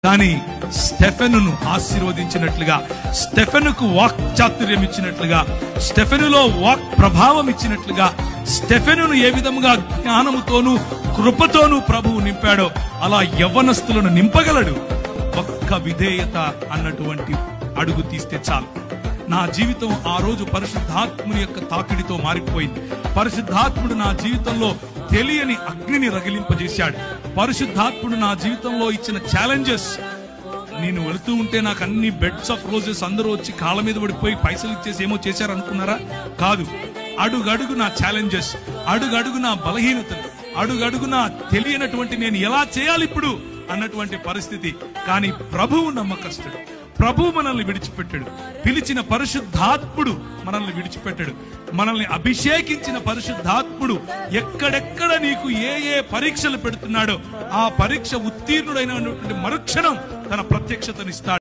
కానీ స్టెఫెనును ఆశీర్వదించినట్లుగా, స్టెఫెనుకు వాక్ చాతుర్యం ఇచ్చినట్లుగా, స్టెఫెనులో వాక్ ప్రభావం ఇచ్చినట్లుగా, స్టెఫెనును ఏ విధముగా జ్ఞానముతోనూ కృపతోనూ ప్రభువు నింపాడో అలా యవ్వనస్తులను నింపగలడు. ఒక్క విధేయత అన్నటువంటి అడుగు తీస్తే చాలు. నా జీవితం ఆ రోజు పరిశుద్ధాత్ముని యొక్క తాకిడితో మారిపోయింది. పరిశుద్ధాత్ముడు నా జీవితంలో తెలియని అగ్నిని రగిలింపజేశాడు. పరిశుద్ధాత్ముడు నా జీవితంలో ఇచ్చిన ఛాలెంజెస్, నేను వెళుతూ ఉంటే నాకు అన్ని బెడ్స్ ఆఫ్ రోజెస్ అందరూ వచ్చి కాళ్ళ మీద పడిపోయి పైసలు ఇచ్చేసి ఏమో చేశారనుకున్నారా? కాదు. అడుగడుగు నా ఛాలెంజెస్, అడుగడుగు నా బలహీనతలు, అడుగడుగు నా తెలియనటువంటి నేను ఎలా చేయాలి ఇప్పుడు అన్నటువంటి పరిస్థితి. కానీ ప్రభువు నమ్మకస్తుడు. ప్రభువు మనల్ని విడిచిపెట్టాడు. పిలిచిన పరిశుద్ధాత్ముడు మనల్ని విడిచిపెట్టాడు. మనల్ని అభిషేకించిన పరిశుద్ధాత్ముడు ఎక్కడెక్కడ నీకు ఏ ఏ పరీక్షలు పెడుతున్నాడో ఆ పరీక్ష ఉత్తీర్ణుడైనటువంటి మరుక్షణం తన ప్రత్యక్షతనిస్తాడు.